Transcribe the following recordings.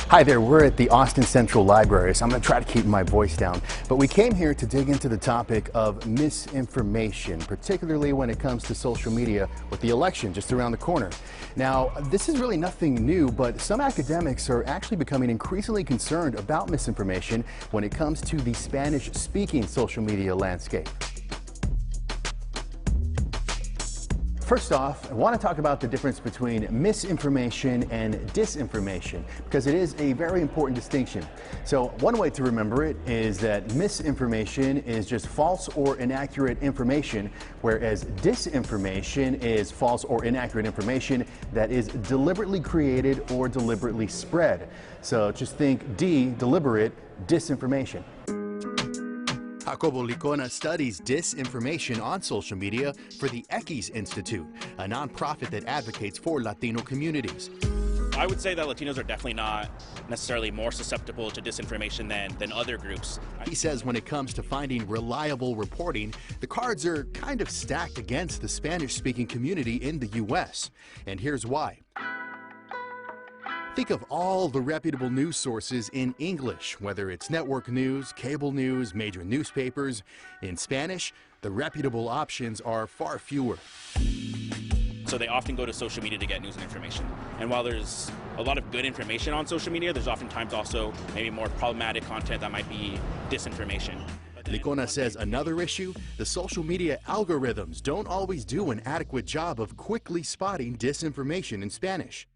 Hi there, we're at the Austin Central Library, so I'm going to try to keep my voice down. But we came here to dig into the topic of misinformation, particularly when it comes to social media with the election just around the corner. Now, this is really nothing new, but some academics are actually becoming increasingly concerned about misinformation when it comes to the Spanish-speaking social media landscape. First off, I want to talk about the difference between misinformation and disinformation, because it is a very important distinction. So one way to remember it is that misinformation is just false or inaccurate information, whereas disinformation is false or inaccurate information that is deliberately created or deliberately spread. So just think deliberate disinformation. Jacobo Licona studies disinformation on social media for the X Institute, a nonprofit that advocates for Latino communities. I would say that Latinos are definitely not necessarily more susceptible to disinformation than other groups. He says when it comes to finding reliable reporting, the cards are kind of stacked against the Spanish-speaking community in the U.S. And here's why. Think of all the reputable news sources in English, whether it's network news, cable news, major newspapers. In Spanish, the reputable options are far fewer. So they often go to social media to get news and information. And while there's a lot of good information on social media, there's oftentimes also maybe more problematic content that might be disinformation. Licona says another issue, the social media algorithms don't always do an adequate job of quickly spotting disinformation in Spanish.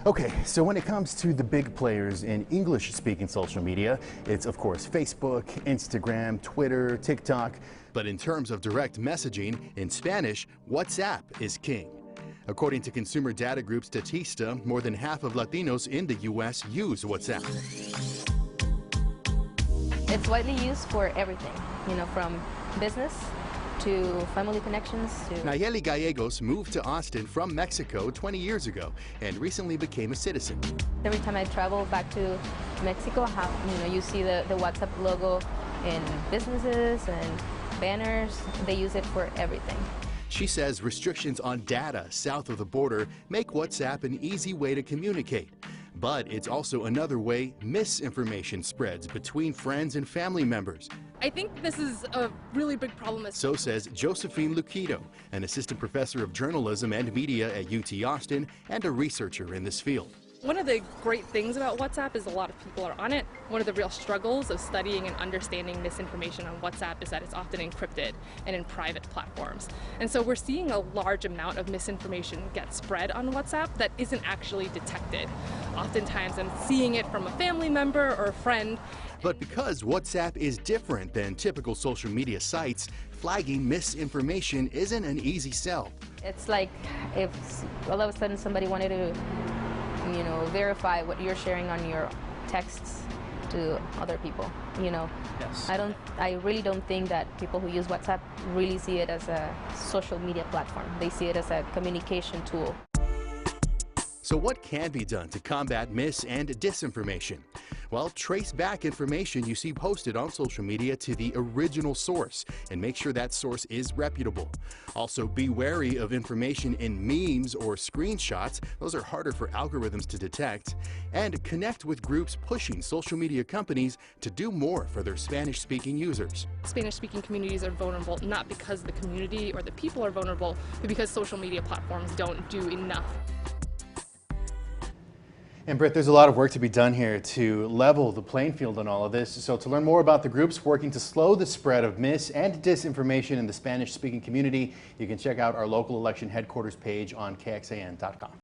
Okay, so when it comes to the big players in English-speaking social media, it's of course Facebook, Instagram, Twitter, TikTok. But in terms of direct messaging, in Spanish, WhatsApp is king. According to consumer data group Statista, more than half of Latinos in the U.S. use WhatsApp. It's widely used for everything, from business to family connections. Nayeli Gallegos moved to Austin from Mexico 20 years ago and recently became a citizen. Every time I travel back to Mexico, you see the WhatsApp logo in businesses and banners. They use it for everything. She says restrictions on data south of the border make WhatsApp an easy way to communicate. But it's also another way misinformation spreads between friends and family members. I think this is a really big problem. So says Josephine Luquido, an assistant professor of journalism and media at UT Austin and a researcher in this field. One of the great things about WhatsApp is a lot of people are on it. One of the real struggles of studying and understanding misinformation on WhatsApp is that it's often encrypted and in private platforms. And so we're seeing a large amount of misinformation get spread on WhatsApp that isn't actually detected. Oftentimes I'm seeing it from a family member or a friend. But because WhatsApp is different than typical social media sites, flagging misinformation isn't an easy sell. It's like if all of a sudden somebody wanted to verify what you're sharing on your texts to other people, Yes. I really don't think that people who use WhatsApp really see it as a social media platform. They see it as a communication tool. So what can be done to combat mis and disinformation? Well, trace back information you see posted on social media to the original source and make sure that source is reputable. Also, be wary of information in memes or screenshots. Those are harder for algorithms to detect. And connect with groups pushing social media companies to do more for their Spanish-speaking users. Spanish-speaking communities are vulnerable not because the community or the people are vulnerable, but because social media platforms don't do enough. And Britt, there's a lot of work to be done here to level the playing field on all of this. So to learn more about the groups working to slow the spread of mis and disinformation in the Spanish-speaking community, you can check out our local election headquarters page on KXAN.com.